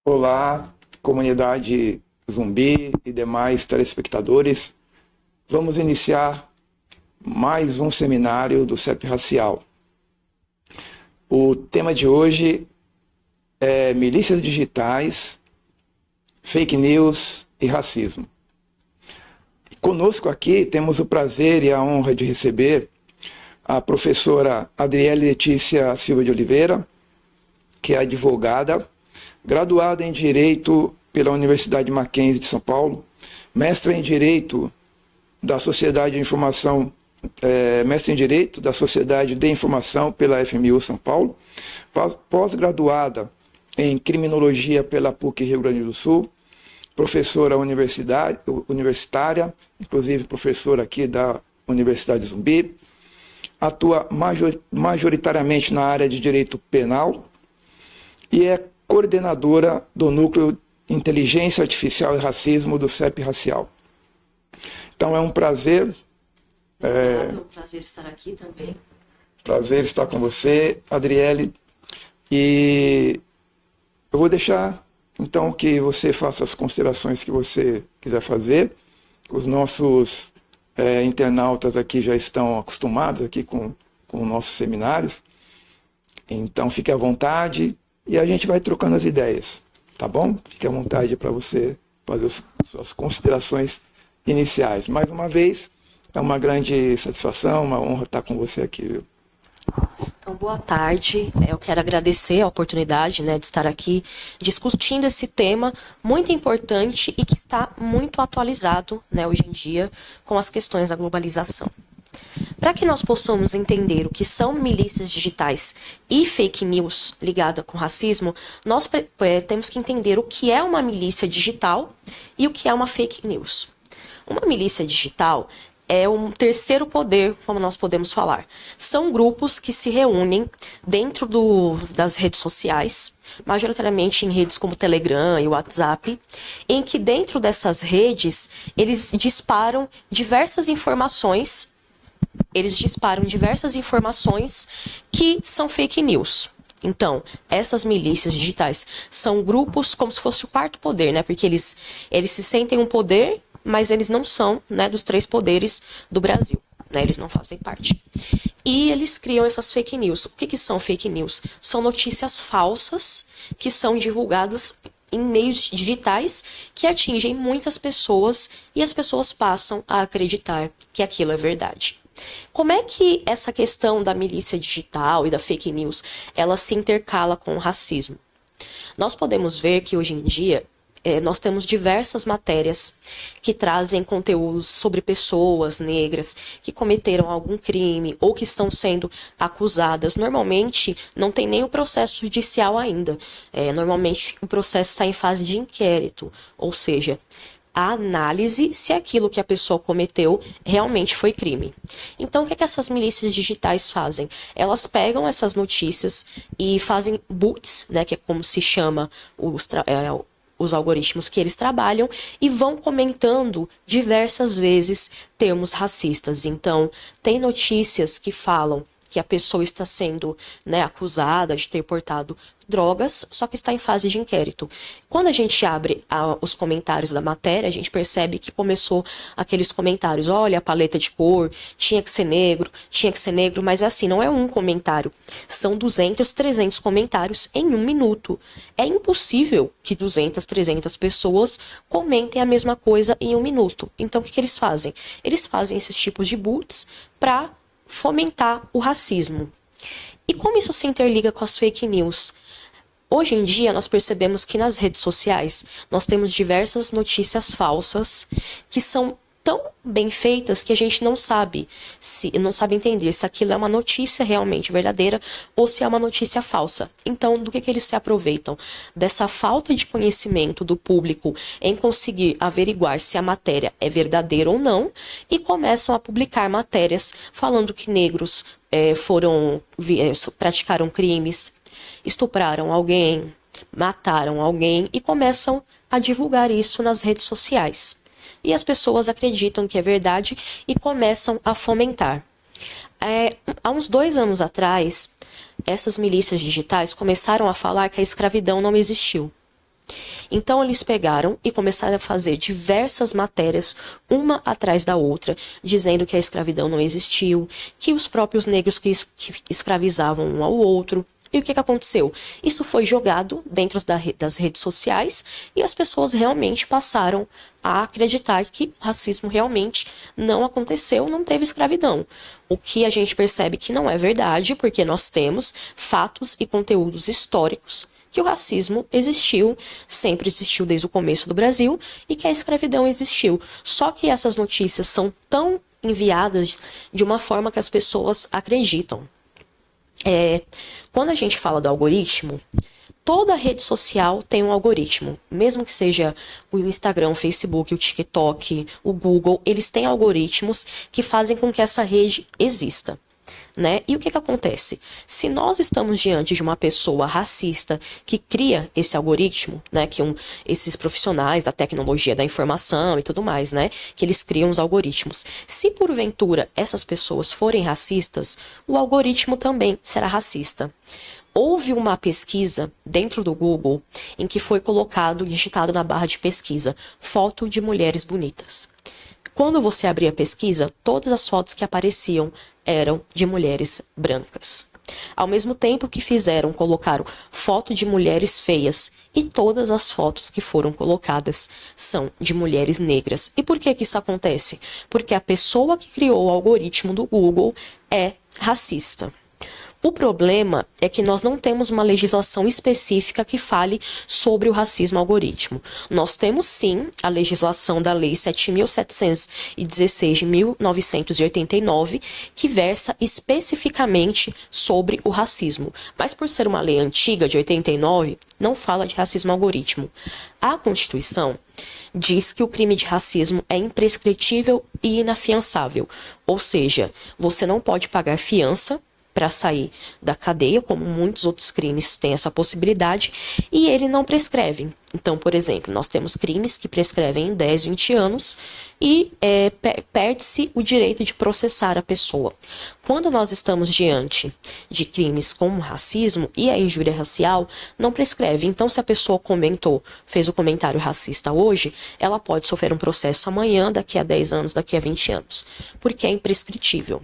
Olá, comunidade Zumbi e demais telespectadores. Vamos iniciar mais um seminário do CEP Racial. O tema de hoje é milícias digitais, fake news e racismo. Conosco aqui temos o prazer e a honra de receber a professora Adriele Letícia Silva de Oliveira, que é advogada, graduada em Direito pela Universidade Mackenzie de São Paulo, mestre em Direito da Sociedade de Informação, mestre em Direito da Sociedade de Informação pela FMU São Paulo, pós-graduada em Criminologia pela PUC Rio Grande do Sul, professora universitária, inclusive professora aqui da Universidade Zumbi, atua majoritariamente na área de Direito Penal e é coordenadora do Núcleo Inteligência Artificial e Racismo do CEP Racial. Então é um prazer. É um prazer estar aqui também. Prazer estar com você, Adriele. E eu vou deixar, então, que você faça as considerações que você quiser fazer. Os nossos internautas aqui já estão acostumados aqui com nossos seminários. Então, fique à vontade. E a gente vai trocando as ideias, tá bom? Fique à vontade para você fazer as suas considerações iniciais. Mais uma vez, é uma grande satisfação, uma honra estar com você aqui, viu? Então, boa tarde. Eu quero agradecer a oportunidade, de estar aqui discutindo esse tema muito importante e que está muito atualizado, hoje em dia, com as questões da globalização. Para que nós possamos entender o que são milícias digitais e fake news ligada com racismo, nós temos que entender o que é uma milícia digital e o que é uma fake news. Uma milícia digital é um terceiro poder, como nós podemos falar. São grupos que se reúnem dentro das redes sociais, majoritariamente em redes como Telegram e WhatsApp, em que dentro dessas redes eles disparam diversas informações que são fake news. Então, essas milícias digitais são grupos como se fosse o quarto poder, porque eles se sentem um poder, mas eles não são, dos três poderes do Brasil, eles não fazem parte. E eles criam essas fake news. O que são fake news? São notícias falsas que são divulgadas em meios digitais que atingem muitas pessoas e as pessoas passam a acreditar que aquilo é verdade. Como é que essa questão da milícia digital e da fake news, ela se intercala com o racismo? Nós podemos ver que hoje em dia nós temos diversas matérias que trazem conteúdos sobre pessoas negras que cometeram algum crime ou que estão sendo acusadas. Normalmente não tem nem o processo judicial ainda. Normalmente o processo está em fase de inquérito, ou seja, a análise se aquilo que a pessoa cometeu realmente foi crime. Então, o que essas milícias digitais fazem? Elas pegam essas notícias e fazem bots, que é como se chama os algoritmos que eles trabalham, e vão comentando diversas vezes termos racistas. Então, tem notícias que falam que a pessoa está sendo acusada de ter portado drogas, só que está em fase de inquérito. Quando a gente abre os comentários da matéria, a gente percebe que começou aqueles comentários, olha a paleta de cor, tinha que ser negro, mas é assim, não é um comentário, são 200, 300 comentários em um minuto. É impossível que 200, 300 pessoas comentem a mesma coisa em um minuto. Então, o que eles fazem? Eles fazem esses tipos de bots para fomentar o racismo. E como isso se interliga com as fake news? Hoje em dia, nós percebemos que nas redes sociais, nós temos diversas notícias falsas que são tão bem feitas que a gente não sabe entender se aquilo é uma notícia realmente verdadeira ou se é uma notícia falsa. Então, do que eles se aproveitam? Dessa falta de conhecimento do público em conseguir averiguar se a matéria é verdadeira ou não, e começam a publicar matérias falando que negros praticaram crimes, estupraram alguém, mataram alguém, e começam a divulgar isso nas redes sociais. E as pessoas acreditam que é verdade e começam a fomentar. Há uns 2 anos atrás, essas milícias digitais começaram a falar que a escravidão não existiu. Então eles pegaram e começaram a fazer diversas matérias, uma atrás da outra, dizendo que a escravidão não existiu, que os próprios negros que escravizavam um ao outro. E o que aconteceu? Isso foi jogado dentro das redes sociais e as pessoas realmente passaram a acreditar que o racismo realmente não aconteceu, não teve escravidão. O que a gente percebe que não é verdade, porque nós temos fatos e conteúdos históricos que o racismo existiu, sempre existiu desde o começo do Brasil e que a escravidão existiu. Só que essas notícias são tão enviadas de uma forma que as pessoas acreditam. Quando a gente fala do algoritmo, toda rede social tem um algoritmo. Mesmo que seja o Instagram, o Facebook, o TikTok, o Google, eles têm algoritmos que fazem com que essa rede exista. Né? E o que acontece? Se nós estamos diante de uma pessoa racista que cria esse algoritmo, né, que esses profissionais da tecnologia da informação e tudo mais, né, que eles criam os algoritmos. Se porventura essas pessoas forem racistas, o algoritmo também será racista. Houve uma pesquisa dentro do Google em que foi digitado na barra de pesquisa, foto de mulheres bonitas. Quando você abria a pesquisa, todas as fotos que apareciam eram de mulheres brancas. Ao mesmo tempo que colocaram foto de mulheres feias e todas as fotos que foram colocadas são de mulheres negras. E por que isso acontece? Porque a pessoa que criou o algoritmo do Google é racista. O problema é que nós não temos uma legislação específica que fale sobre o racismo algoritmo. Nós temos sim a legislação da Lei 7.716 de 1989, que versa especificamente sobre o racismo. Mas por ser uma lei antiga, de 89, não fala de racismo algoritmo. A Constituição diz que o crime de racismo é imprescritível e inafiançável. Ou seja, você não pode pagar fiança para sair da cadeia, como muitos outros crimes têm essa possibilidade, e ele não prescreve. Então, por exemplo, nós temos crimes que prescrevem em 10, 20 anos e perde-se o direito de processar a pessoa. Quando nós estamos diante de crimes como racismo e a injúria racial, não prescreve. Então, se a pessoa fez o comentário racista hoje, ela pode sofrer um processo amanhã, daqui a 10 anos, daqui a 20 anos, porque é imprescritível.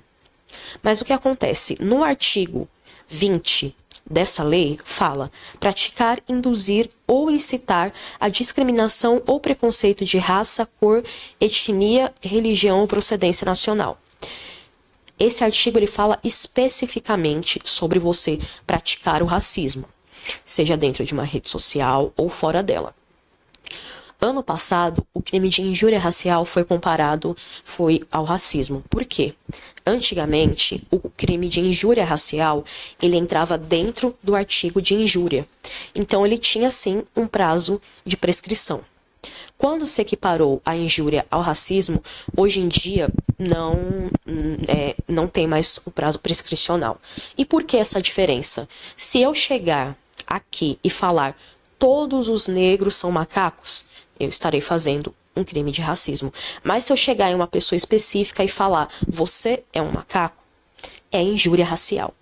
Mas o que acontece? No artigo 20 dessa lei fala: praticar, induzir ou incitar a discriminação ou preconceito de raça, cor, etnia, religião ou procedência nacional. Esse artigo ele fala especificamente sobre você praticar o racismo, seja dentro de uma rede social ou fora dela. Ano passado, o crime de injúria racial foi comparado ao racismo. Por quê? Antigamente, o crime de injúria racial, ele entrava dentro do artigo de injúria. Então, ele tinha, sim, um prazo de prescrição. Quando se equiparou a injúria ao racismo, hoje em dia não tem mais o prazo prescricional. E por que essa diferença? Se eu chegar aqui e falar todos os negros são macacos, eu estarei fazendo um crime de racismo. Mas se eu chegar em uma pessoa específica e falar você é um macaco, é injúria racial.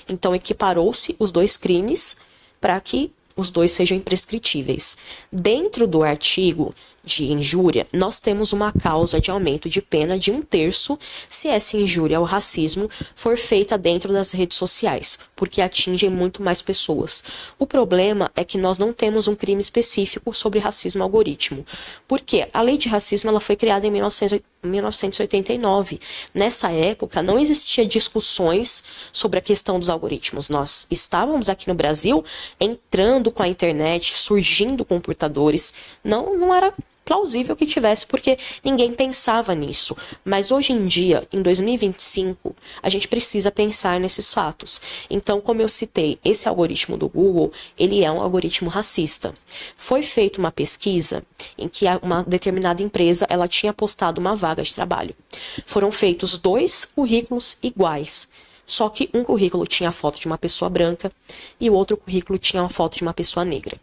Então equiparou-se os dois crimes para que os dois sejam imprescritíveis. Dentro do artigo de injúria, nós temos uma causa de aumento de pena de 1/3 se essa injúria ao racismo for feita dentro das redes sociais, porque atingem muito mais pessoas. O problema é que nós não temos um crime específico sobre racismo algoritmo, porque a lei de racismo ela foi criada em 1989. Nessa época, não existia discussões sobre a questão dos algoritmos. Nós estávamos aqui no Brasil entrando com a internet, surgindo computadores. Não era plausível que tivesse, porque ninguém pensava nisso. Mas hoje em dia, em 2025, a gente precisa pensar nesses fatos. Então, como eu citei, esse algoritmo do Google, ele é um algoritmo racista. Foi feita uma pesquisa em que uma determinada empresa, ela tinha postado uma vaga de trabalho. Foram feitos 2 currículos iguais. Só que um currículo tinha a foto de uma pessoa branca e o outro currículo tinha a foto de uma pessoa negra.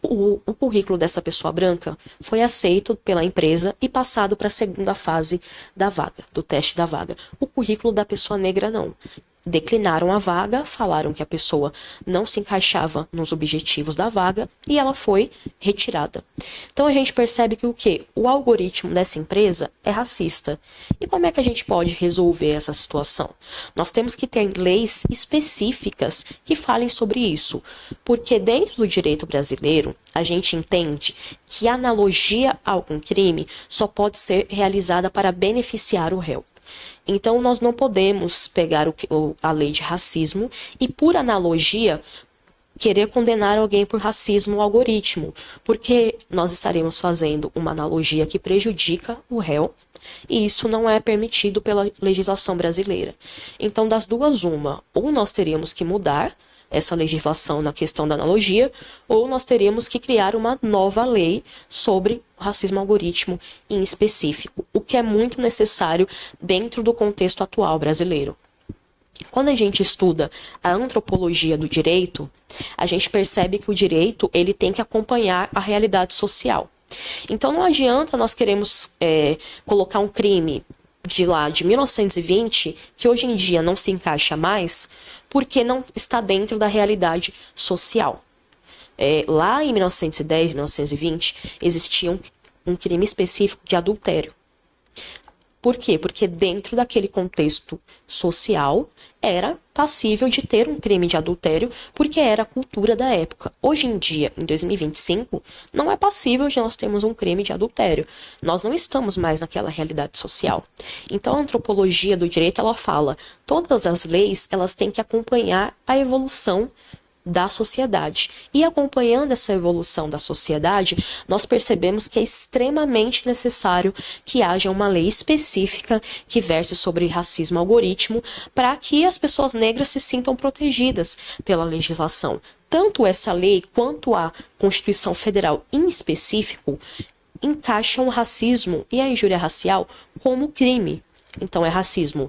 O currículo dessa pessoa branca foi aceito pela empresa e passado para a segunda fase da vaga, do teste da vaga. O currículo da pessoa negra não. declinaram a vaga, falaram que a pessoa não se encaixava nos objetivos da vaga e ela foi retirada. Então a gente percebe que o quê? O algoritmo dessa empresa é racista. E como é que a gente pode resolver essa situação? Nós temos que ter leis específicas que falem sobre isso, porque dentro do direito brasileiro, a gente entende que a analogia a algum crime só pode ser realizada para beneficiar o réu. Então, nós não podemos pegar a lei de racismo e, por analogia, querer condenar alguém por racismo ao algoritmo, porque nós estaremos fazendo uma analogia que prejudica o réu, e isso não é permitido pela legislação brasileira. Então, das duas, uma, ou nós teríamos que mudar essa legislação na questão da analogia, ou nós teríamos que criar uma nova lei sobre o racismo algoritmo em específico, o que é muito necessário dentro do contexto atual brasileiro. Quando a gente estuda a antropologia do direito, a gente percebe que o direito ele tem que acompanhar a realidade social. Então não adianta nós queremos colocar um crime de 1920, que hoje em dia não se encaixa mais, porque não está dentro da realidade social. Lá em 1910, 1920, existia um crime específico de adultério. Por quê? Porque dentro daquele contexto social era passível de ter um crime de adultério, porque era a cultura da época. Hoje em dia, em 2025, não é passível de nós termos um crime de adultério. Nós não estamos mais naquela realidade social. Então, a antropologia do direito, ela fala, todas as leis, elas têm que acompanhar a evolução da sociedade. E acompanhando essa evolução da sociedade, nós percebemos que é extremamente necessário que haja uma lei específica que verse sobre racismo algoritmo para que as pessoas negras se sintam protegidas pela legislação. Tanto essa lei quanto a Constituição Federal em específico encaixam o racismo e a injúria racial como crime. Então é racismo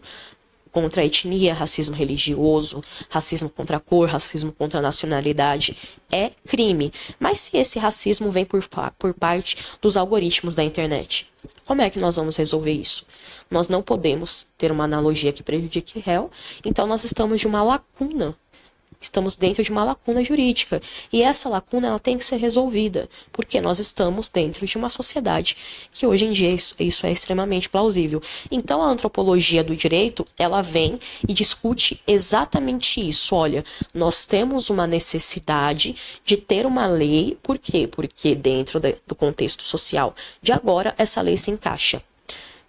contra a etnia, racismo religioso, racismo contra a cor, racismo contra a nacionalidade, é crime. Mas se esse racismo vem por parte dos algoritmos da internet, como é que nós vamos resolver isso? Nós não podemos ter uma analogia que prejudique o réu, então nós estamos de uma lacuna. Estamos dentro de uma lacuna jurídica. E essa lacuna ela tem que ser resolvida, porque nós estamos dentro de uma sociedade que hoje em dia isso é extremamente plausível. Então a antropologia do direito, ela vem e discute exatamente isso. Olha, nós temos uma necessidade de ter uma lei, por quê? Porque dentro do contexto social de agora, essa lei se encaixa.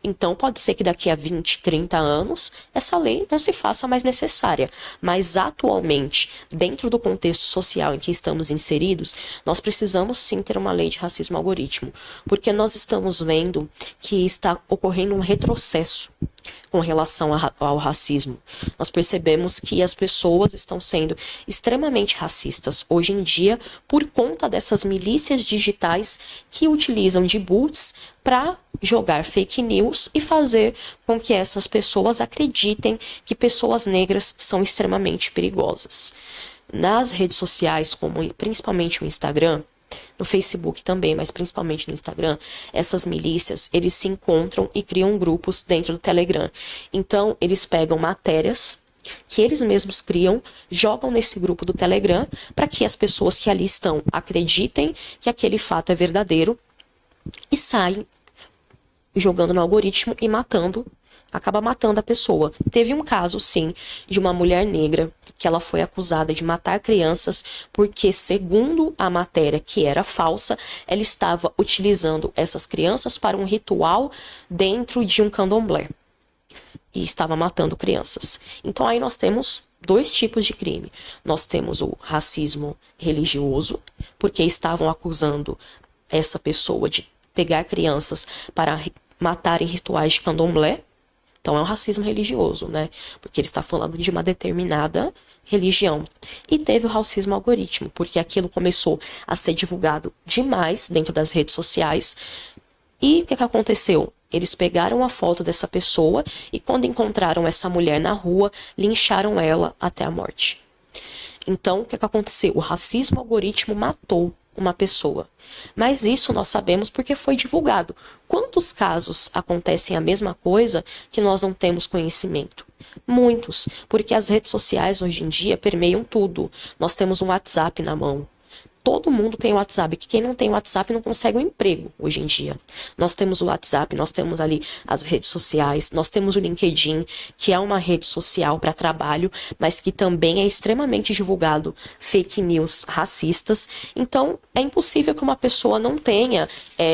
Então, pode ser que daqui a 20, 30 anos, essa lei não se faça mais necessária. Mas, atualmente, dentro do contexto social em que estamos inseridos, nós precisamos sim ter uma lei de racismo algoritmo. Porque nós estamos vendo que está ocorrendo um retrocesso com relação ao racismo. Nós percebemos que as pessoas estão sendo extremamente racistas hoje em dia por conta dessas milícias digitais que utilizam de bots para jogar fake news e fazer com que essas pessoas acreditem que pessoas negras são extremamente perigosas. Nas redes sociais, como principalmente o Instagram, no Facebook também, mas principalmente no Instagram, essas milícias, eles se encontram e criam grupos dentro do Telegram. Então, eles pegam matérias que eles mesmos criam, jogam nesse grupo do Telegram, para que as pessoas que ali estão acreditem que aquele fato é verdadeiro e saem jogando no algoritmo e acaba matando a pessoa. Teve um caso, sim, de uma mulher negra que ela foi acusada de matar crianças porque, segundo a matéria que era falsa, ela estava utilizando essas crianças para um ritual dentro de um candomblé. E estava matando crianças. Então aí nós temos dois tipos de crime. Nós temos o racismo religioso, porque estavam acusando essa pessoa de pegar crianças para matar em rituais de candomblé. Então é um racismo religioso, né? Porque ele está falando de uma determinada religião. E teve o racismo algoritmo, porque aquilo começou a ser divulgado demais dentro das redes sociais. E o que aconteceu? Eles pegaram a foto dessa pessoa e quando encontraram essa mulher na rua, lincharam ela até a morte. Então, o que aconteceu? O racismo algoritmo matou uma pessoa. Mas isso nós sabemos porque foi divulgado. Quantos casos acontecem a mesma coisa que nós não temos conhecimento? Muitos, porque as redes sociais hoje em dia permeiam tudo. Nós temos um WhatsApp na mão. Todo mundo tem o WhatsApp, que quem não tem o WhatsApp não consegue um emprego hoje em dia. Nós temos o WhatsApp, nós temos ali as redes sociais, nós temos o LinkedIn, que é uma rede social para trabalho, mas que também é extremamente divulgado fake news racistas. Então, é impossível que uma pessoa não tenha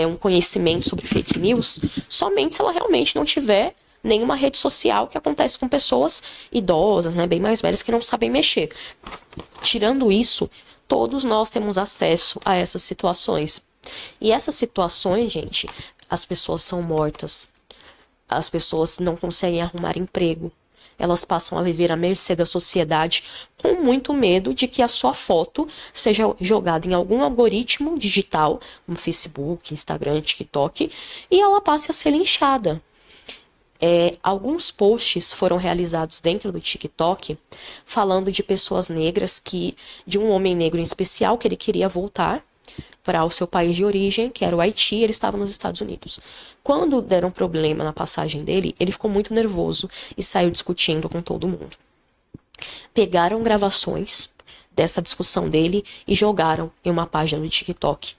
um conhecimento sobre fake news, somente se ela realmente não tiver nenhuma rede social, que acontece com pessoas idosas, né, bem mais velhas, que não sabem mexer. Tirando isso, todos nós temos acesso a essas situações. E essas situações, gente, as pessoas são mortas. As pessoas não conseguem arrumar emprego. Elas passam a viver à mercê da sociedade com muito medo de que a sua foto seja jogada em algum algoritmo digital, como Facebook, Instagram, TikTok, e ela passe a ser linchada. Alguns posts foram realizados dentro do TikTok falando de pessoas negras, de um homem negro em especial, que ele queria voltar para o seu país de origem, que era o Haiti, e ele estava nos Estados Unidos. Quando deram problema na passagem dele, ele ficou muito nervoso e saiu discutindo com todo mundo. Pegaram gravações dessa discussão dele e jogaram em uma página do TikTok.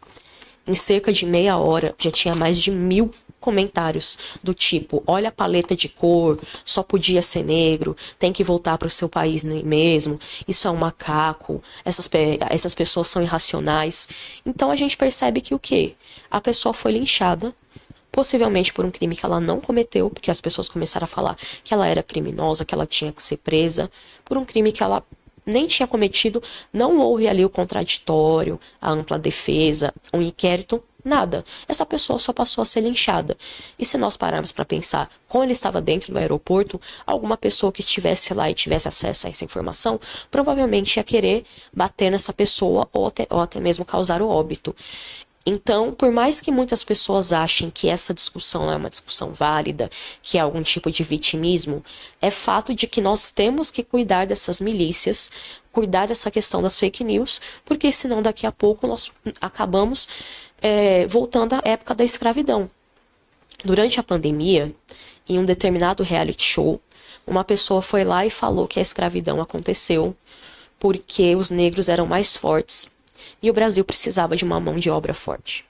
Em cerca de meia hora, já tinha mais de 1000 comentários do tipo: olha a paleta de cor, só podia ser negro, tem que voltar para o seu país mesmo, isso é um macaco, essas pessoas são irracionais. Então a gente percebe que o quê? A pessoa foi linchada, possivelmente por um crime que ela não cometeu, porque as pessoas começaram a falar que ela era criminosa, que ela tinha que ser presa, por um crime que ela nem tinha cometido. Não houve ali o contraditório, a ampla defesa, um inquérito, nada. Essa pessoa só passou a ser linchada. E se nós pararmos para pensar, como ele estava dentro do aeroporto, alguma pessoa que estivesse lá e tivesse acesso a essa informação, provavelmente ia querer bater nessa pessoa ou até mesmo causar o óbito. Então, por mais que muitas pessoas achem que essa discussão não é uma discussão válida, que é algum tipo de vitimismo, é fato de que nós temos que cuidar dessas milícias, cuidar dessa questão das fake news, porque senão daqui a pouco nós acabamos voltando à época da escravidão. Durante a pandemia, em um determinado reality show, uma pessoa foi lá e falou que a escravidão aconteceu porque os negros eram mais fortes e o Brasil precisava de uma mão de obra forte.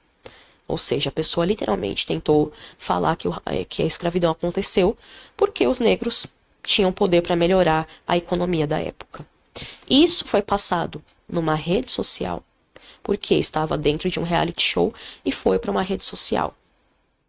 Ou seja, a pessoa literalmente tentou falar que a escravidão aconteceu porque os negros tinham poder para melhorar a economia da época. Isso foi passado numa rede social, porque estava dentro de um reality show e foi para uma rede social.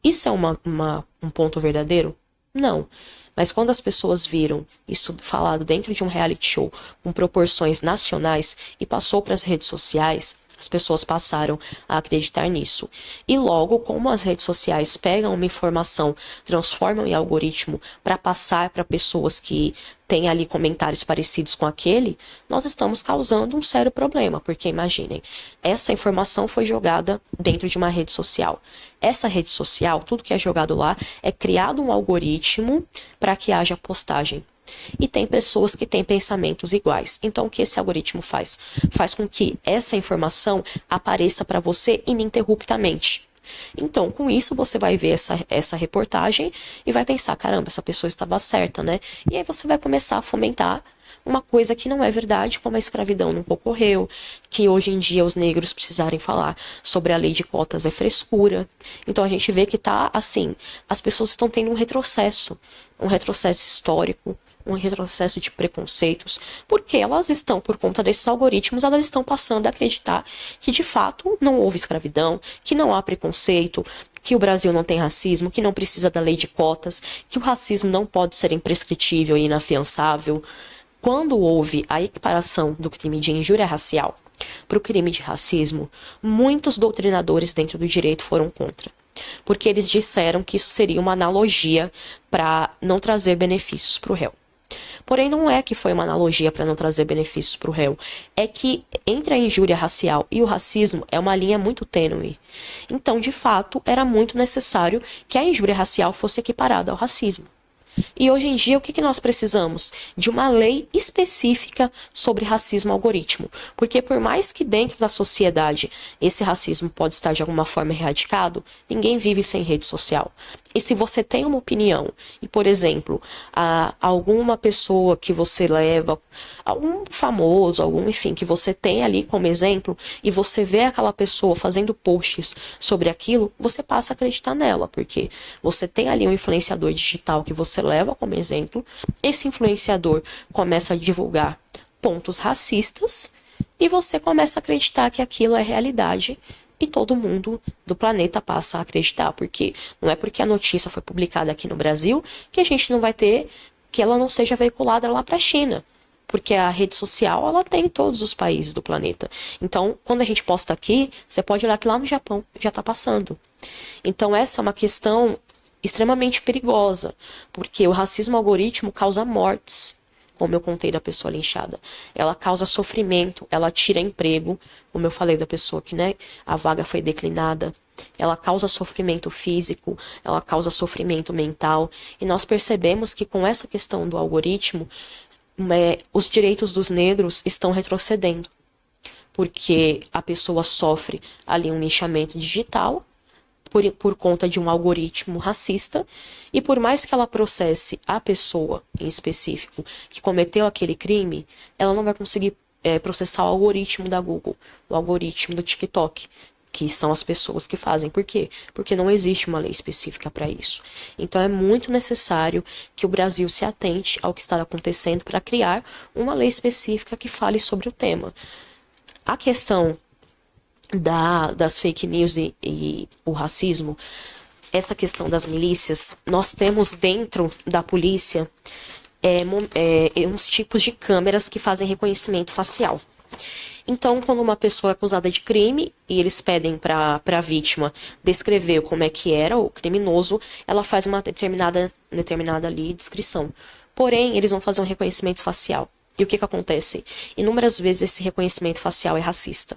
Isso é um ponto verdadeiro? Não. Mas quando as pessoas viram isso falado dentro de um reality show com proporções nacionais e passou para as redes sociais, as pessoas passaram a acreditar nisso. E logo, como as redes sociais pegam uma informação, transformam em algoritmo para passar para pessoas que têm ali comentários parecidos com aquele, nós estamos causando um sério problema. Porque imaginem, essa informação foi jogada dentro de uma rede social. Essa rede social, tudo que é jogado lá, é criado um algoritmo para que haja postagem. E tem pessoas que têm pensamentos iguais. Então, o que esse algoritmo faz? Faz com que essa informação apareça para você ininterruptamente. Então, com isso, você vai ver essa reportagem e vai pensar, caramba, essa pessoa estava certa, né? E aí você vai começar a fomentar uma coisa que não é verdade, como a escravidão nunca ocorreu, que hoje em dia os negros precisarem falar sobre a lei de cotas é frescura. Então a gente vê que tá assim, as pessoas estão tendo um retrocesso histórico, um retrocesso de preconceitos, porque elas estão, por conta desses algoritmos, elas estão passando a acreditar que de fato não houve escravidão, que não há preconceito, que o Brasil não tem racismo, que não precisa da lei de cotas, que o racismo não pode ser imprescritível e inafiançável. Quando houve a equiparação do crime de injúria racial para o crime de racismo, muitos doutrinadores dentro do direito foram contra, porque eles disseram que isso seria uma analogia para não trazer benefícios para o réu. Porém, não é que foi uma analogia para não trazer benefícios para o réu. É que entre a injúria racial e o racismo é uma linha muito tênue. Então, de fato, era muito necessário que a injúria racial fosse equiparada ao racismo. E hoje em dia, o que nós precisamos? De uma lei específica sobre racismo algoritmo. Porque por mais que dentro da sociedade esse racismo pode estar de alguma forma erradicado, ninguém vive sem rede social. E se você tem uma opinião, e por exemplo, alguma pessoa que você leva, algum famoso, enfim, que você tem ali como exemplo, e você vê aquela pessoa fazendo posts sobre aquilo, você passa a acreditar nela, porque você tem ali um influenciador digital que você leva como exemplo, esse influenciador começa a divulgar pontos racistas e você começa a acreditar que aquilo é realidade e todo mundo do planeta passa a acreditar, porque não é porque a notícia foi publicada aqui no Brasil que a gente não vai ter, que ela não seja veiculada lá para a China. Porque a rede social, ela tem em todos os países do planeta. Então, quando a gente posta aqui, você pode olhar que lá no Japão já está passando. Então, essa é uma questão extremamente perigosa, porque o racismo algoritmo causa mortes, como eu contei da pessoa linchada. Ela causa sofrimento, ela tira emprego, como eu falei da pessoa que, né, a vaga foi declinada. Ela causa sofrimento físico, ela causa sofrimento mental. E nós percebemos que com essa questão do algoritmo, os direitos dos negros estão retrocedendo, porque a pessoa sofre ali um linchamento digital por conta de um algoritmo racista, e por mais que ela processe a pessoa em específico que cometeu aquele crime, ela não vai conseguir processar o algoritmo da Google, o algoritmo do TikTok, que são as pessoas que fazem. Por quê? Porque não existe uma lei específica para isso. Então é muito necessário que o Brasil se atente ao que está acontecendo para criar uma lei específica que fale sobre o tema. A questão das fake news e o racismo, essa questão das milícias, nós temos dentro da polícia uns tipos de câmeras que fazem reconhecimento facial. Então, quando uma pessoa é acusada de crime e eles pedem para a vítima descrever como é que era o criminoso, ela faz uma determinada ali descrição. Porém, eles vão fazer um reconhecimento facial. E o que acontece? Inúmeras vezes esse reconhecimento facial é racista.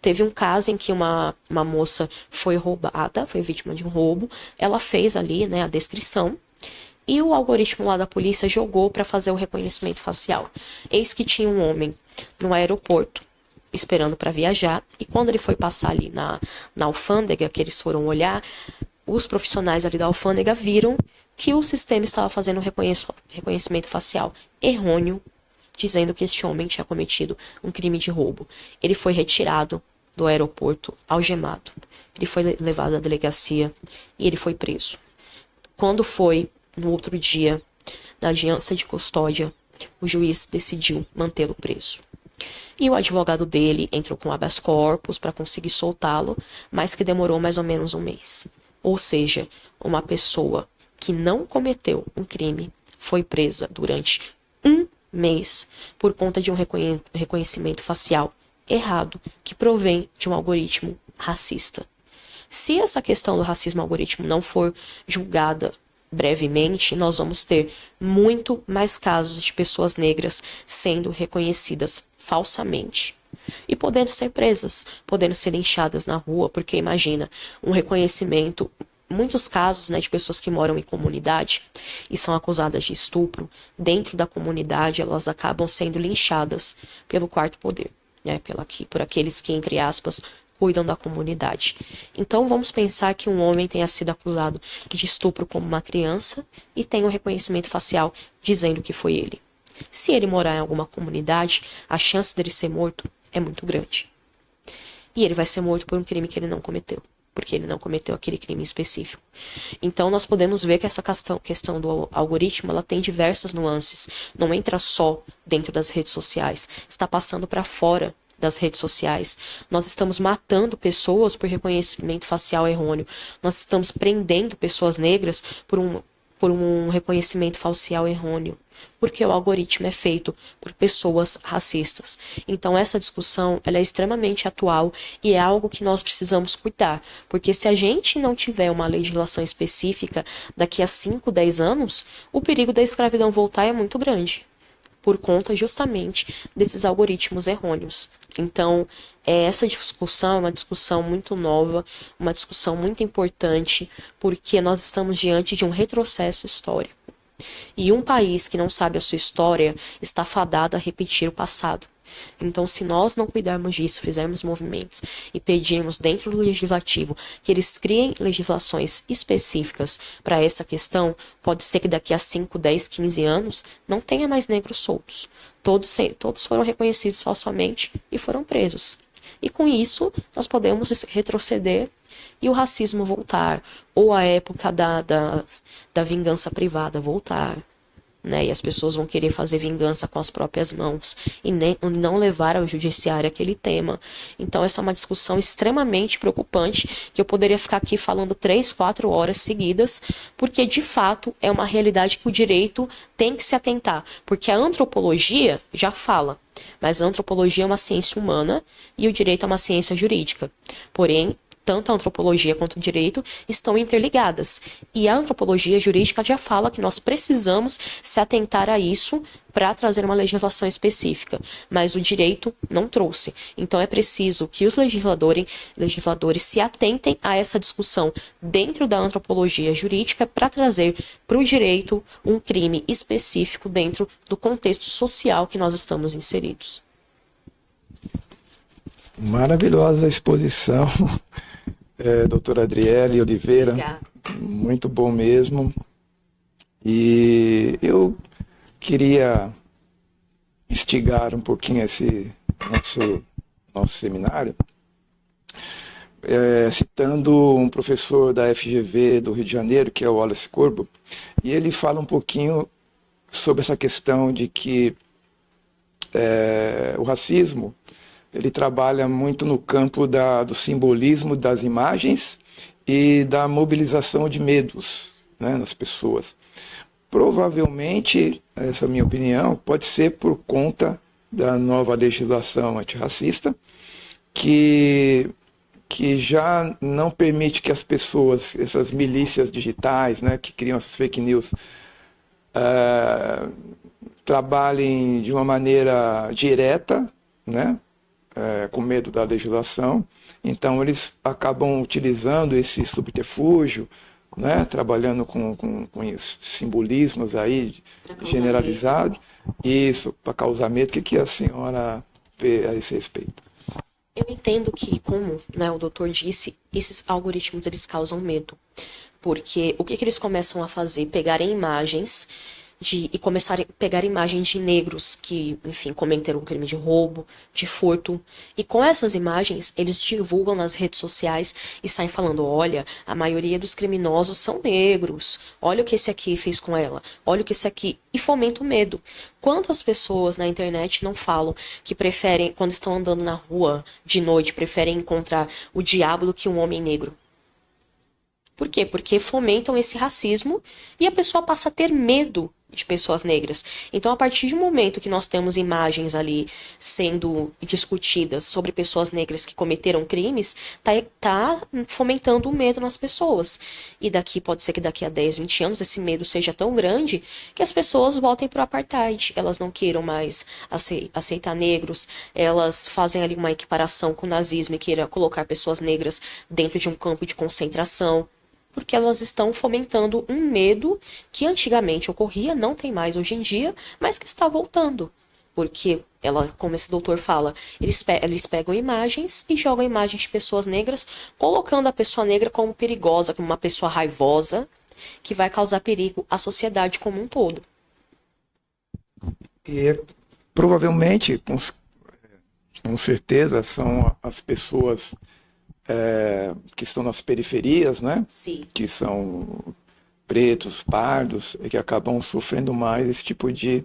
Teve um caso em que uma moça foi roubada, foi vítima de um roubo, ela fez ali, né, a descrição, e o algoritmo lá da polícia jogou para fazer o reconhecimento facial. Eis que tinha um homem no aeroporto, esperando para viajar, e quando ele foi passar ali na alfândega, que eles foram olhar, os profissionais ali da alfândega viram que o sistema estava fazendo reconhecimento facial errôneo, dizendo que este homem tinha cometido um crime de roubo. Ele foi retirado do aeroporto, algemado. Ele foi levado à delegacia e ele foi preso. Quando foi, no outro dia, na audiência de custódia, o juiz decidiu mantê-lo preso. E o advogado dele entrou com habeas corpus para conseguir soltá-lo, mas que demorou mais ou menos um mês. Ou seja, uma pessoa que não cometeu um crime foi presa durante um mês por conta de um reconhecimento facial errado que provém de um algoritmo racista. Se essa questão do racismo algoritmo não for julgada brevemente, nós vamos ter muito mais casos de pessoas negras sendo reconhecidas falsamente e podendo ser presas, podendo ser linchadas na rua, porque imagina, um reconhecimento, muitos casos, né, de pessoas que moram em comunidade e são acusadas de estupro, dentro da comunidade elas acabam sendo linchadas pelo quarto poder, né, por aqueles que, entre aspas, cuidam da comunidade. Então vamos pensar que um homem tenha sido acusado de estupro como uma criança e tenha um reconhecimento facial dizendo que foi ele. Se ele morar em alguma comunidade, a chance dele ser morto é muito grande. E ele vai ser morto por um crime que ele não cometeu, porque ele não cometeu aquele crime específico. Então nós podemos ver que essa questão do algoritmo, ela tem diversas nuances. Não entra só dentro das redes sociais, está passando para fora das redes sociais. Nós estamos matando pessoas por reconhecimento facial errôneo. Nós estamos prendendo pessoas negras por um reconhecimento facial errôneo, porque o algoritmo é feito por pessoas racistas. Então essa discussão, ela é extremamente atual e é algo que nós precisamos cuidar, porque se a gente não tiver uma legislação específica daqui a 5, 10 anos, o perigo da escravidão voltar é muito grande, por conta justamente desses algoritmos errôneos. Então, essa discussão é uma discussão muito nova, uma discussão muito importante, porque nós estamos diante de um retrocesso histórico. E um país que não sabe a sua história está fadado a repetir o passado. Então, se nós não cuidarmos disso, fizermos movimentos e pedirmos dentro do legislativo que eles criem legislações específicas para essa questão, pode ser que daqui a 5, 10, 15 anos não tenha mais negros soltos. Todos foram reconhecidos falsamente e foram presos. E com isso, nós podemos retroceder e o racismo voltar, ou a época da vingança privada voltar. Né? E as pessoas vão querer fazer vingança com as próprias mãos e não levar ao judiciário aquele tema. Então essa é uma discussão extremamente preocupante, que eu poderia ficar aqui falando 3, 4 horas seguidas, porque de fato é uma realidade que o direito tem que se atentar, porque a antropologia já fala, mas a antropologia é uma ciência humana e o direito é uma ciência jurídica. Porém, tanto a antropologia quanto o direito estão interligadas. E a antropologia jurídica já fala que nós precisamos se atentar a isso para trazer uma legislação específica. Mas o direito não trouxe. Então é preciso que os legisladores se atentem a essa discussão dentro da antropologia jurídica para trazer para o direito um crime específico dentro do contexto social que nós estamos inseridos. Maravilhosa exposição. Doutora Adriele Oliveira, Obrigada. Muito bom mesmo. E eu queria instigar um pouquinho esse nosso seminário, citando um professor da FGV do Rio de Janeiro, que é o Wallace Corbo, e ele fala um pouquinho sobre essa questão de que o racismo ele trabalha muito no campo do simbolismo das imagens e da mobilização de medos, né, nas pessoas. Provavelmente, essa é a minha opinião, pode ser por conta da nova legislação antirracista, que já não permite que as pessoas, essas milícias digitais, né, que criam essas fake news, trabalhem de uma maneira direta, né, com medo da legislação. Então eles acabam utilizando esse subterfúgio, né, trabalhando com simbolismos aí generalizados, isso, para causar medo. O que a senhora vê a esse respeito? Eu entendo que, como, né, o doutor disse, esses algoritmos eles causam medo. Porque o que eles começam a fazer? Pegarem imagens e começarem a pegar imagens de negros que, enfim, cometeram um crime de roubo, de furto. E com essas imagens, eles divulgam nas redes sociais e saem falando, olha, a maioria dos criminosos são negros. Olha o que esse aqui fez com ela. Olha o que esse aqui... E fomenta o medo. Quantas pessoas na internet não falam que preferem, quando estão andando na rua de noite, preferem encontrar o diabo do que um homem negro? Por quê? Porque fomentam esse racismo e a pessoa passa a ter medo de pessoas negras. Então, a partir do momento que nós temos imagens ali sendo discutidas sobre pessoas negras que cometeram crimes, tá fomentando o medo nas pessoas. E pode ser que daqui a 10, 20 anos esse medo seja tão grande que as pessoas voltem para o apartheid. Elas não queiram mais aceitar negros, elas fazem ali uma equiparação com o nazismo e queiram colocar pessoas negras dentro de um campo de concentração. Porque elas estão fomentando um medo que antigamente ocorria, não tem mais hoje em dia, mas que está voltando. Porque, como esse doutor fala, eles pegam imagens e jogam imagens de pessoas negras, colocando a pessoa negra como perigosa, como uma pessoa raivosa, que vai causar perigo à sociedade como um todo. E provavelmente, com certeza, são as pessoas... que estão nas periferias, né? Sim. Que são pretos, pardos, e que acabam sofrendo mais esse tipo de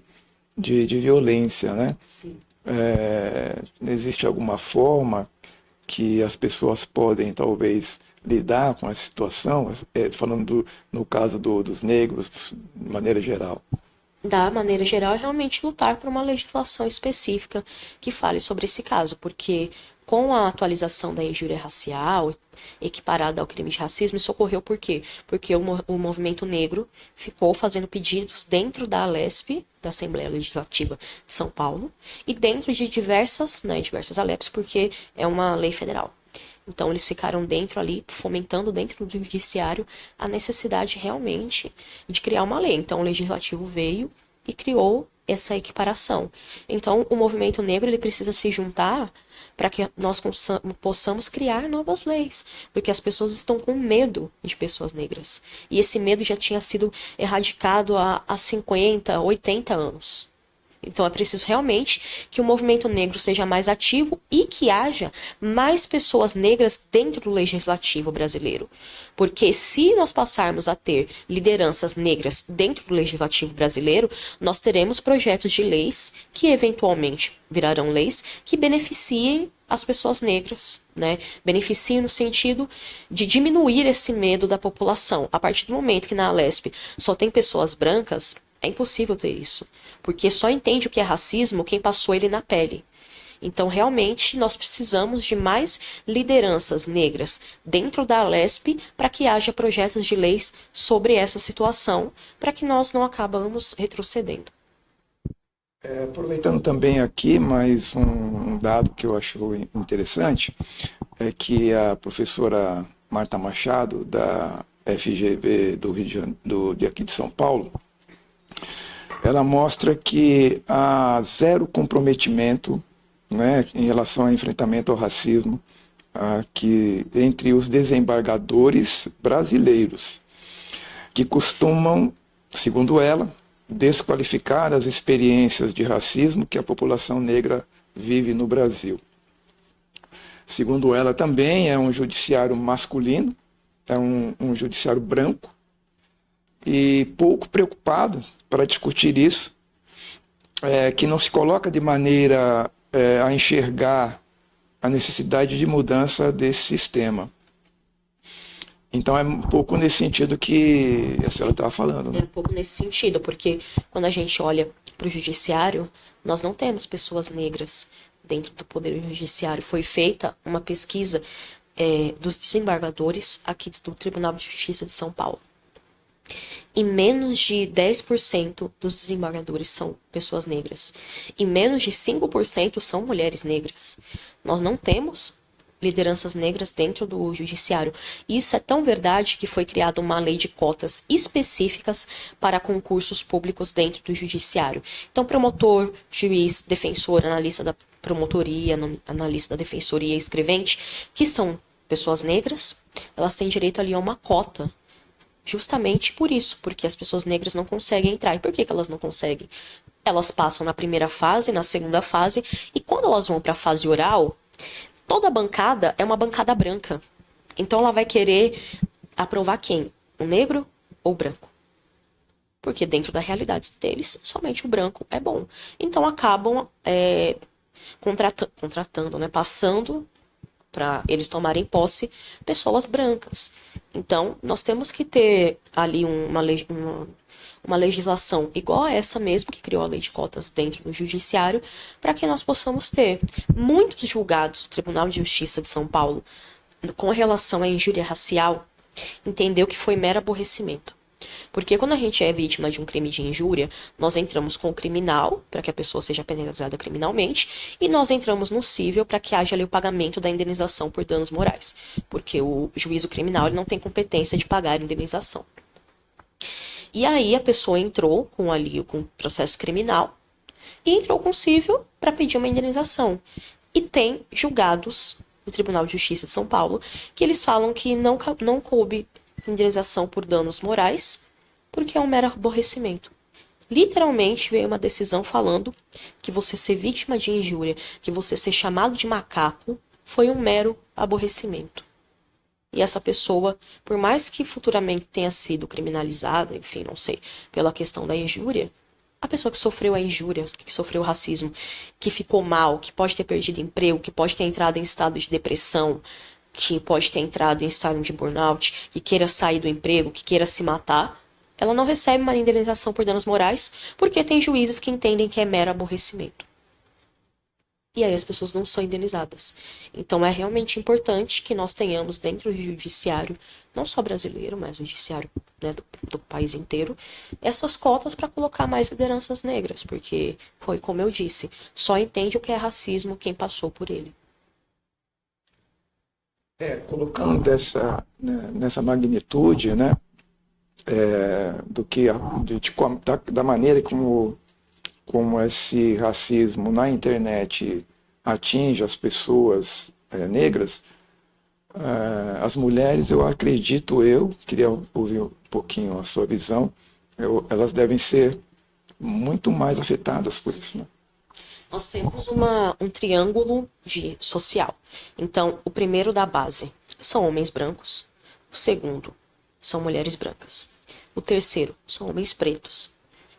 violência, né? Sim. Existe alguma forma que as pessoas podem, talvez, lidar com essa situação, falando no caso dos negros, de maneira geral? Da maneira geral, é realmente lutar por uma legislação específica que fale sobre esse caso, porque com a atualização da injúria racial, equiparada ao crime de racismo, isso ocorreu por quê? Porque o movimento negro ficou fazendo pedidos dentro da ALESP, da Assembleia Legislativa de São Paulo, e dentro de diversas ALEPs, porque é uma lei federal. Então, eles ficaram dentro ali, fomentando dentro do judiciário a necessidade realmente de criar uma lei. Então, o legislativo veio e criou essa equiparação. Então, o movimento negro ele precisa se juntar para que nós possamos criar novas leis, porque as pessoas estão com medo de pessoas negras. E esse medo já tinha sido erradicado há 50, 80 anos. Então é preciso realmente que o movimento negro seja mais ativo e que haja mais pessoas negras dentro do legislativo brasileiro. Porque se nós passarmos a ter lideranças negras dentro do legislativo brasileiro, nós teremos projetos de leis que eventualmente virarão leis que beneficiem as pessoas negras, né? Beneficiem no sentido de diminuir esse medo da população. A partir do momento que na Alesp só tem pessoas brancas, é impossível ter isso, porque só entende o que é racismo quem passou ele na pele. Então, realmente, nós precisamos de mais lideranças negras dentro da Alesp para que haja projetos de leis sobre essa situação, para que nós não acabamos retrocedendo. Aproveitando também aqui mais um dado que eu acho interessante, é que a professora Marta Machado, da FGV do Rio de Janeiro, de aqui de São Paulo, ela mostra que há zero comprometimento, né, em relação ao enfrentamento ao racismo aqui, entre os desembargadores brasileiros, que costumam, segundo ela, desqualificar as experiências de racismo que a população negra vive no Brasil. Segundo ela, também é um judiciário masculino, é um judiciário branco, e pouco preocupado para discutir isso, que não se coloca de maneira a enxergar a necessidade de mudança desse sistema. Então é um pouco nesse sentido que a senhora estava falando. Né? É um pouco nesse sentido, porque quando a gente olha para o judiciário, nós não temos pessoas negras dentro do Poder Judiciário. Foi feita uma pesquisa dos desembargadores aqui do Tribunal de Justiça de São Paulo. E menos de 10% dos desembargadores são pessoas negras. E menos de 5% são mulheres negras. Nós não temos lideranças negras dentro do judiciário. Isso é tão verdade que foi criada uma lei de cotas específicas para concursos públicos dentro do judiciário. Então, promotor, juiz, defensor, analista da promotoria, analista da defensoria, escrevente, que são pessoas negras, elas têm direito ali a uma cota. Justamente por isso, porque as pessoas negras não conseguem entrar. E por que elas não conseguem? Elas passam na primeira fase, na segunda fase, e quando elas vão para a fase oral, toda bancada é uma bancada branca. Então ela vai querer aprovar quem? O negro ou o branco? Porque dentro da realidade deles, somente o branco é bom. Então acabam contratando, né? Passando para eles tomarem posse pessoas brancas. Então, nós temos que ter ali uma legislação igual a essa mesmo, que criou a lei de cotas dentro do judiciário, para que nós possamos ter muitos julgados do Tribunal de Justiça de São Paulo com relação à injúria racial, entendeu que foi mero aborrecimento. Porque quando a gente é vítima de um crime de injúria, nós entramos com o criminal, para que a pessoa seja penalizada criminalmente, e nós entramos no cível para que haja ali o pagamento da indenização por danos morais. Porque o juízo criminal ele não tem competência de pagar a indenização. E aí a pessoa entrou com o processo criminal e entrou com o cível para pedir uma indenização. E tem julgados do Tribunal de Justiça de São Paulo que eles falam que não coube indenização por danos morais, porque é um mero aborrecimento. Literalmente veio uma decisão falando que você ser vítima de injúria, que você ser chamado de macaco, foi um mero aborrecimento. E essa pessoa, por mais que futuramente tenha sido criminalizada, enfim, não sei, pela questão da injúria, a pessoa que sofreu a injúria, que sofreu o racismo, que ficou mal, que pode ter perdido emprego, que pode ter entrado em estado de depressão, que pode ter entrado em estado de burnout, que queira sair do emprego, que queira se matar, ela não recebe uma indenização por danos morais, porque tem juízes que entendem que é mero aborrecimento. E aí as pessoas não são indenizadas. Então é realmente importante que nós tenhamos dentro do judiciário, não só brasileiro, mas o judiciário, né, do país inteiro, essas cotas para colocar mais lideranças negras, porque foi como eu disse, só entende o que é racismo quem passou por ele. Colocando nessa magnitude, né, do que da maneira como esse racismo na internet atinge as pessoas negras, as mulheres, queria ouvir um pouquinho a sua visão, elas devem ser muito mais afetadas por isso, né? Nós temos um triângulo social. Então, o primeiro da base são homens brancos. O segundo são mulheres brancas. O terceiro são homens pretos.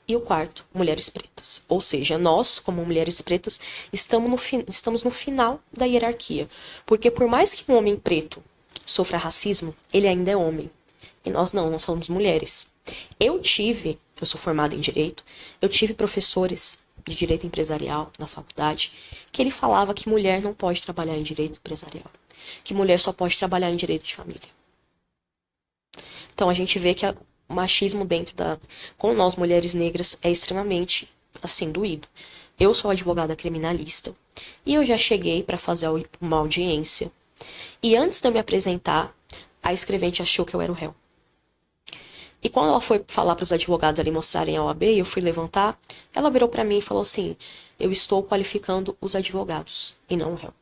E o quarto, mulheres pretas. Ou seja, nós, como mulheres pretas, estamos no final da hierarquia. Porque por mais que um homem preto sofra racismo, ele ainda é homem. E nós não somos mulheres. Eu sou formada em Direito, eu tive professores de Direito Empresarial na faculdade, que ele falava que mulher não pode trabalhar em Direito Empresarial. Que mulher só pode trabalhar em Direito de Família. Então a gente vê que o machismo com nós mulheres negras é extremamente assim doído. Eu sou advogada criminalista e eu já cheguei para fazer uma audiência. E antes de eu me apresentar, a escrevente achou que eu era o réu. E quando ela foi falar para os advogados ali mostrarem a OAB, e eu fui levantar, ela virou para mim e falou assim: eu estou qualificando os advogados e não o réu.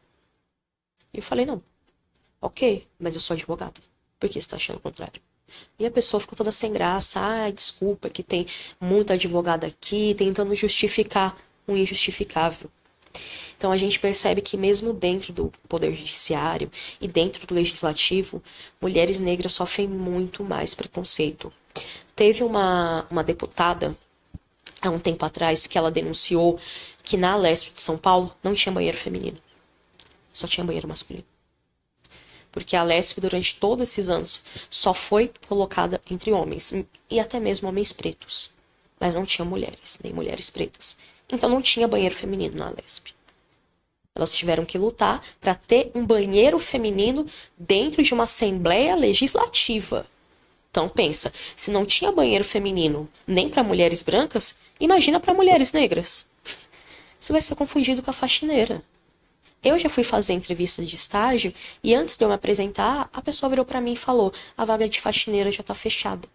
E eu falei: não, ok, mas eu sou advogada. Por que você está achando o contrário? E a pessoa ficou toda sem graça. Ai, desculpa, que tem muita advogada aqui tentando justificar o injustificável. Então a gente percebe que mesmo dentro do Poder Judiciário e dentro do Legislativo, mulheres negras sofrem muito mais preconceito. Teve uma deputada, há um tempo atrás, que ela denunciou que na Alesp de São Paulo não tinha banheiro feminino. Só tinha banheiro masculino. Porque a Alesp, durante todos esses anos, só foi colocada entre homens. E até mesmo homens pretos. Mas não tinha mulheres, nem mulheres pretas. Então não tinha banheiro feminino na Alesp. Elas tiveram que lutar para ter um banheiro feminino dentro de uma Assembleia Legislativa. Então pensa, se não tinha banheiro feminino nem para mulheres brancas, imagina para mulheres negras. Você vai ser confundido com a faxineira. Eu já fui fazer entrevista de estágio e antes de eu me apresentar, a pessoa virou para mim e falou: a vaga de faxineira já está fechada.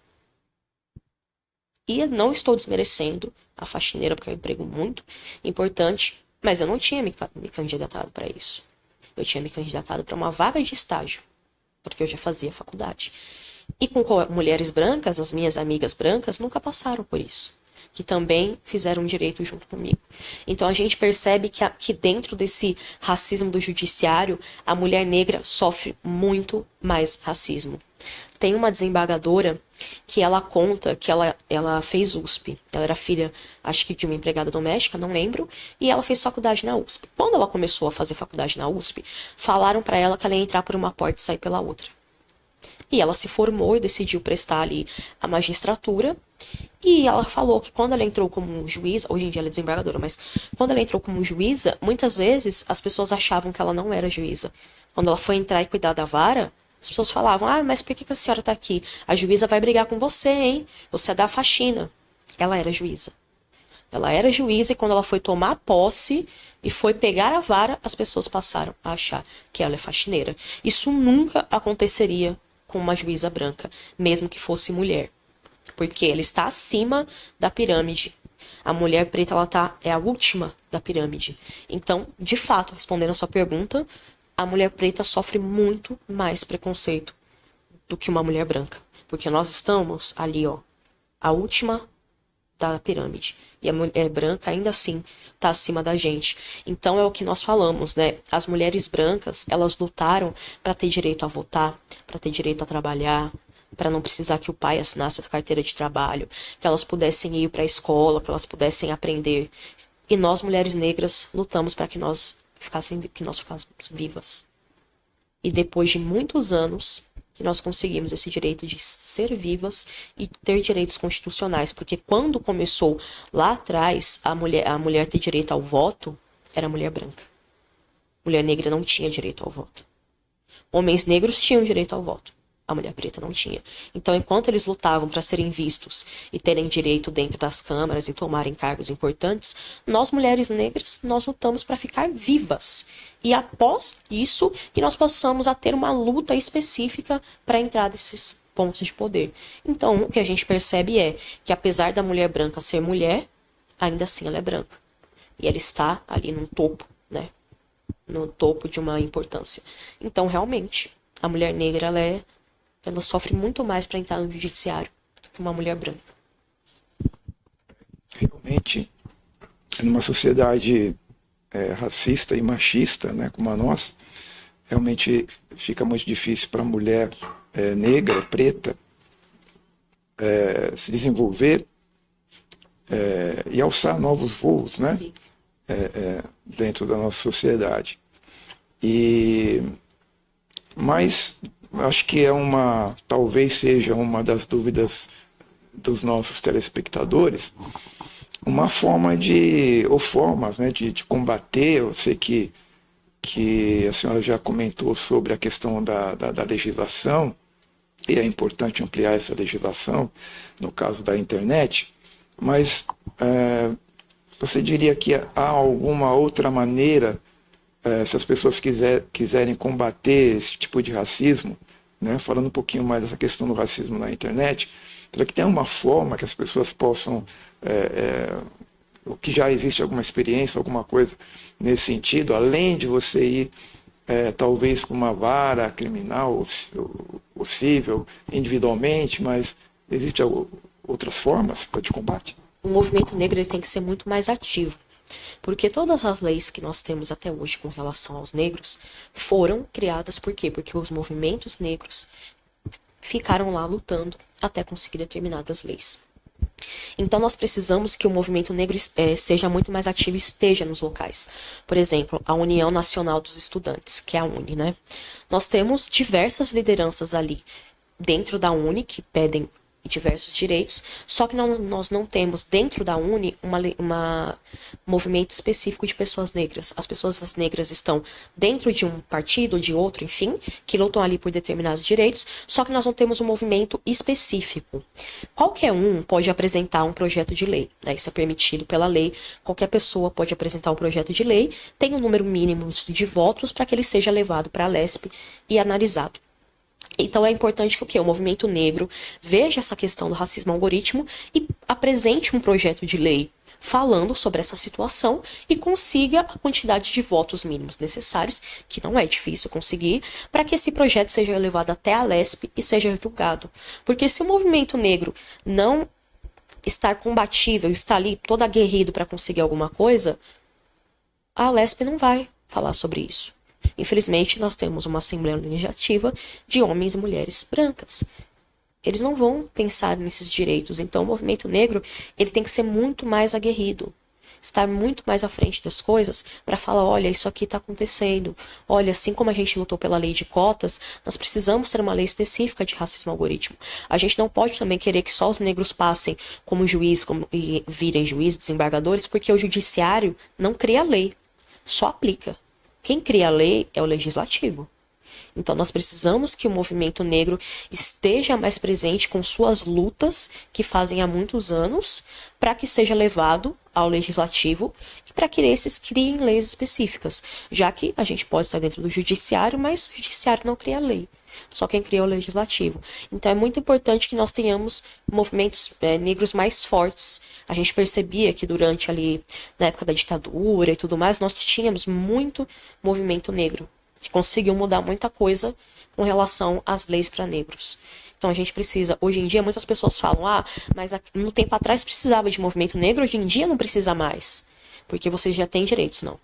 E não estou desmerecendo a faxineira, porque é um emprego muito importante, mas eu não tinha me candidatado para isso. Eu tinha me candidatado para uma vaga de estágio, porque eu já fazia faculdade. E com mulheres brancas, as minhas amigas brancas nunca passaram por isso, que também fizeram direito junto comigo. Então a gente percebe que dentro desse racismo do judiciário, a mulher negra sofre muito mais racismo. Tem uma desembargadora que ela conta que ela fez USP. Ela era filha, acho que de uma empregada doméstica, não lembro, e ela fez faculdade na USP. Quando ela começou a fazer faculdade na USP, falaram para ela que ela ia entrar por uma porta e sair pela outra. E ela se formou e decidiu prestar ali a magistratura. E ela falou que quando ela entrou como juíza, hoje em dia ela é desembargadora, mas quando ela entrou como juíza, muitas vezes as pessoas achavam que ela não era juíza. Quando ela foi entrar e cuidar da vara, as pessoas falavam: ah, mas por que a senhora tá aqui? A juíza vai brigar com você, hein? Você é da faxina. Ela era juíza. Ela era juíza e quando ela foi tomar posse e foi pegar a vara, as pessoas passaram a achar que ela é faxineira. Isso nunca aconteceria com uma juíza branca, mesmo que fosse mulher. Porque ela está acima da pirâmide. A mulher preta, é a última da pirâmide. Então, de fato, respondendo a sua pergunta, a mulher preta sofre muito mais preconceito do que uma mulher branca. Porque nós estamos ali, a última da pirâmide. E a mulher branca, ainda assim, está acima da gente. Então, é o que nós falamos, né? As mulheres brancas, elas lutaram para ter direito a votar, para ter direito a trabalhar, para não precisar que o pai assinasse a carteira de trabalho, que elas pudessem ir para a escola, que elas pudessem aprender. E nós, mulheres negras, lutamos para que nós ficássemos vivas. E depois de muitos anos, que nós conseguimos esse direito de ser vivas e ter direitos constitucionais. Porque quando começou lá atrás a mulher ter direito ao voto, era mulher branca. Mulher negra não tinha direito ao voto. Homens negros tinham direito ao voto. A mulher preta não tinha. Então, enquanto eles lutavam para serem vistos e terem direito dentro das câmaras e tomarem cargos importantes, nós, mulheres negras, nós lutamos para ficar vivas. E após isso, que nós possamos a ter uma luta específica para entrar nesses pontos de poder. Então, o que a gente percebe é que, apesar da mulher branca ser mulher, ainda assim ela é branca. E ela está ali no topo, né? No topo de uma importância. Então, realmente, a mulher negra, ela sofre muito mais para entrar no judiciário do que uma mulher branca. Realmente, numa sociedade racista e machista, né, como a nossa, realmente fica muito difícil para a mulher negra, preta, se desenvolver e alçar novos voos, né? Dentro da nossa sociedade. Mas acho que talvez seja uma das dúvidas dos nossos telespectadores, uma forma ou formas, né, de combater. Eu sei que a senhora já comentou sobre a questão da legislação, e é importante ampliar essa legislação, no caso da internet, mas você diria que há alguma outra maneira, se as pessoas quiserem combater esse tipo de racismo, né, falando um pouquinho mais dessa questão do racismo na internet, será que tem uma forma que as pessoas possam, o que já existe alguma experiência, alguma coisa nesse sentido, além de você ir talvez para uma vara criminal ou civil, individualmente, mas existem outras formas de combate? O movimento negro ele tem que ser muito mais ativo. Porque todas as leis que nós temos até hoje com relação aos negros foram criadas por quê? Porque os movimentos negros ficaram lá lutando até conseguir determinadas leis. Então nós precisamos que o movimento negro seja muito mais ativo e esteja nos locais. Por exemplo, a União Nacional dos Estudantes, que é a UNE, né? Nós temos diversas lideranças ali dentro da UNE que pedem diversos direitos, só que nós não temos dentro da UNE um movimento específico de pessoas negras. As pessoas negras estão dentro de um partido, de outro, enfim, que lutam ali por determinados direitos, só que nós não temos um movimento específico. Qualquer um pode apresentar um projeto de lei, né? Isso é permitido pela lei, qualquer pessoa pode apresentar um projeto de lei, tem um número mínimo de votos para que ele seja levado para a LESP e analisado. Então é importante que o movimento negro veja essa questão do racismo algoritmo e apresente um projeto de lei falando sobre essa situação e consiga a quantidade de votos mínimos necessários, que não é difícil conseguir, para que esse projeto seja levado até a LESP e seja julgado. Porque se o movimento negro não estar combatível, estar ali todo aguerrido para conseguir alguma coisa, a LESP não vai falar sobre isso. Infelizmente, nós temos uma Assembleia Legislativa de homens e mulheres brancas. Eles não vão pensar nesses direitos. Então, o movimento negro ele tem que ser muito mais aguerrido. Estar muito mais à frente das coisas para falar, olha, isso aqui está acontecendo. Olha, assim como a gente lutou pela lei de cotas, nós precisamos ter uma lei específica de racismo algoritmo. A gente não pode também querer que só os negros passem como juiz e virem juiz, desembargadores, porque o judiciário não cria lei, só aplica. Quem cria a lei é o legislativo. Então, nós precisamos que o movimento negro esteja mais presente com suas lutas que fazem há muitos anos para que seja levado ao legislativo e para que esses criem leis específicas, já que a gente pode estar dentro do judiciário, mas o judiciário não cria lei. Só quem cria é o legislativo. Então é muito importante que nós tenhamos movimentos negros mais fortes. A gente percebia que durante ali, na época da ditadura e tudo mais, nós tínhamos muito movimento negro, que conseguiu mudar muita coisa com relação às leis para negros. Então a gente precisa, hoje em dia muitas pessoas falam, mas no tempo atrás precisava de movimento negro, hoje em dia não precisa mais, porque vocês já têm direitos, não.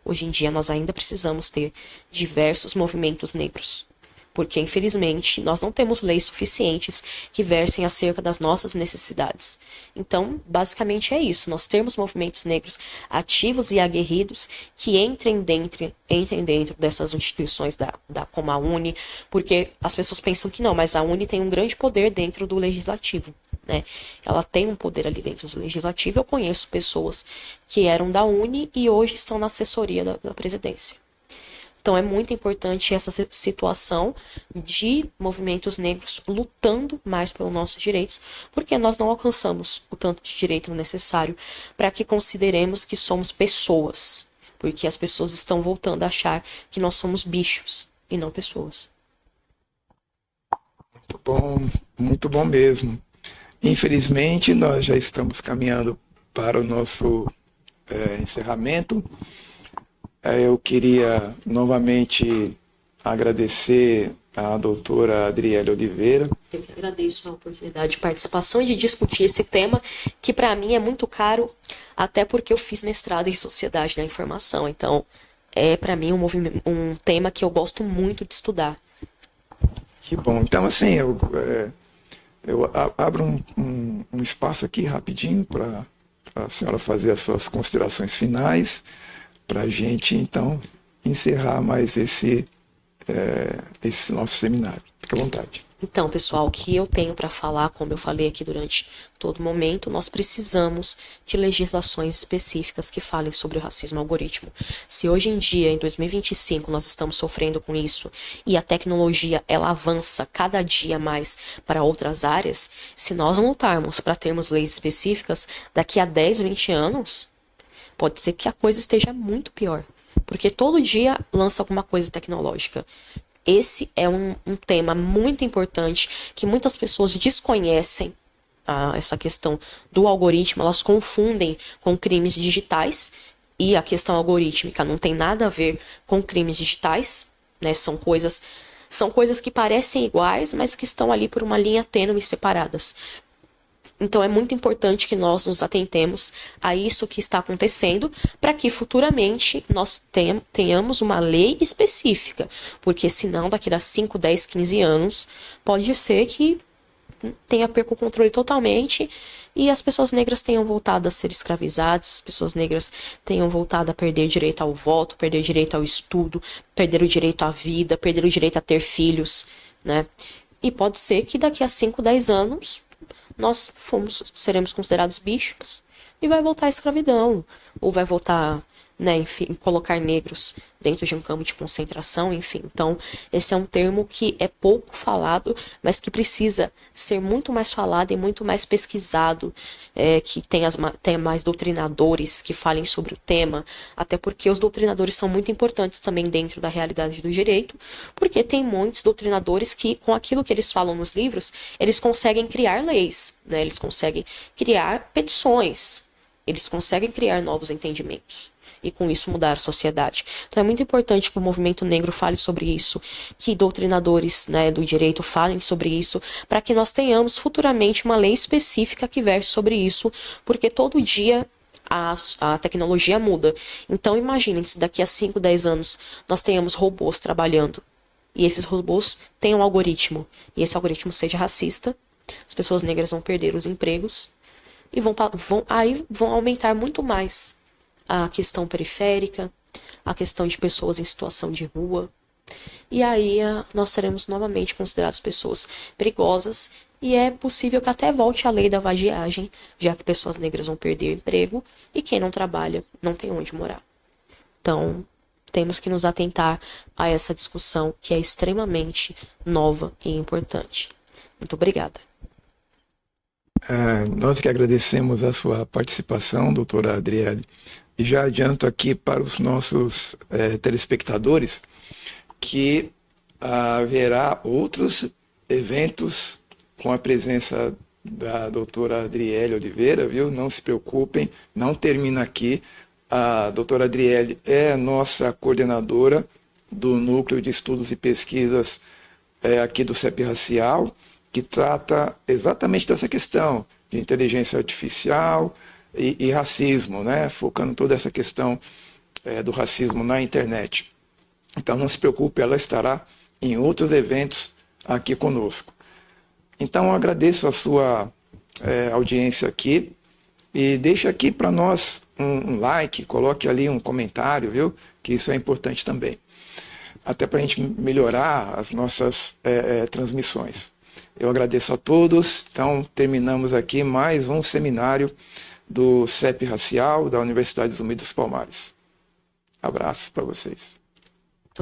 Hoje em dia nós ainda precisamos ter diversos movimentos negros. Porque, infelizmente, nós não temos leis suficientes que versem acerca das nossas necessidades. Então, basicamente é isso. Nós temos movimentos negros ativos e aguerridos que entrem dentro dessas instituições como a UNE, porque as pessoas pensam que não, mas a UNE tem um grande poder dentro do legislativo, né? Ela tem um poder ali dentro do legislativo. Eu conheço pessoas que eram da UNE e hoje estão na assessoria da presidência. Então é muito importante essa situação de movimentos negros lutando mais pelos nossos direitos, porque nós não alcançamos o tanto de direito necessário para que consideremos que somos pessoas, porque as pessoas estão voltando a achar que nós somos bichos e não pessoas. Muito bom mesmo. Infelizmente, nós já estamos caminhando para o nosso encerramento. Eu queria novamente agradecer à doutora Adriele Oliveira. Eu que agradeço a oportunidade de participação e de discutir esse tema, que para mim é muito caro, até porque eu fiz mestrado em Sociedade da Informação. Então, é para mim um tema que eu gosto muito de estudar. Que bom. Então, assim, eu abro um espaço aqui rapidinho para a senhora fazer as suas considerações finais, para a gente, então, encerrar mais esse nosso seminário. Fique à vontade. Então, pessoal, o que eu tenho para falar, como eu falei aqui durante todo momento, nós precisamos de legislações específicas que falem sobre o racismo algoritmo. Se hoje em dia, em 2025, nós estamos sofrendo com isso e a tecnologia ela avança cada dia mais para outras áreas, se nós não lutarmos para termos leis específicas, daqui a 10, 20 anos, pode ser que a coisa esteja muito pior. Porque todo dia lança alguma coisa tecnológica. Esse é um tema muito importante que muitas pessoas desconhecem, essa questão do algoritmo, elas confundem com crimes digitais e a questão algorítmica não tem nada a ver com crimes digitais, né? São coisas que parecem iguais, mas que estão ali por uma linha tênue separadas. Então é muito importante que nós nos atentemos a isso que está acontecendo para que futuramente nós tenhamos uma lei específica. Porque senão daqui a 5, 10, 15 anos pode ser que tenha perco o controle totalmente e as pessoas negras tenham voltado a ser escravizadas, as pessoas negras tenham voltado a perder direito ao voto, perder direito ao estudo, perder o direito à vida, perder o direito a ter filhos, né? E pode ser que daqui a 5, 10 anos nós seremos considerados bichos e vai voltar a escravidão, ou vai voltar, né, enfim, colocar negros dentro de um campo de concentração, enfim. Então, esse é um termo que é pouco falado, mas que precisa ser muito mais falado e muito mais pesquisado, que tenha mais doutrinadores que falem sobre o tema, até porque os doutrinadores são muito importantes também dentro da realidade do direito, porque tem muitos doutrinadores que, com aquilo que eles falam nos livros, eles conseguem criar leis, né? Eles conseguem criar petições, eles conseguem criar novos entendimentos. E com isso mudar a sociedade. Então é muito importante que o movimento negro fale sobre isso, que doutrinadores, né, do direito falem sobre isso, para que nós tenhamos futuramente uma lei específica que verse sobre isso, porque todo dia a tecnologia muda. Então imaginem se daqui a 5, 10 anos nós tenhamos robôs trabalhando, e esses robôs tenham um algoritmo, e esse algoritmo seja racista, as pessoas negras vão perder os empregos, e vão aumentar muito mais a questão periférica, a questão de pessoas em situação de rua. E aí nós seremos novamente considerados pessoas perigosas e é possível que até volte a lei da vadiagem, já que pessoas negras vão perder emprego e quem não trabalha não tem onde morar. Então, temos que nos atentar a essa discussão que é extremamente nova e importante. Muito obrigada. Nós que agradecemos a sua participação, doutora Adriele, e já adianto aqui para os nossos telespectadores que haverá outros eventos com a presença da doutora Adriele Oliveira, viu? Não se preocupem, não termina aqui. A doutora Adriele é a nossa coordenadora do Núcleo de Estudos e Pesquisas aqui do CEP Racial, que trata exatamente dessa questão de inteligência artificial e racismo, né? Focando toda essa questão do racismo na internet. Então não se preocupe, ela estará em outros eventos aqui conosco. Então eu agradeço a sua audiência aqui e deixe aqui para nós um like, coloque ali um comentário, viu? Que isso é importante também. Até para a gente melhorar as nossas transmissões. Eu agradeço a todos. Então, terminamos aqui mais um seminário do CEP Racial da Universidade Zumbi dos Palmares. Abraços para vocês.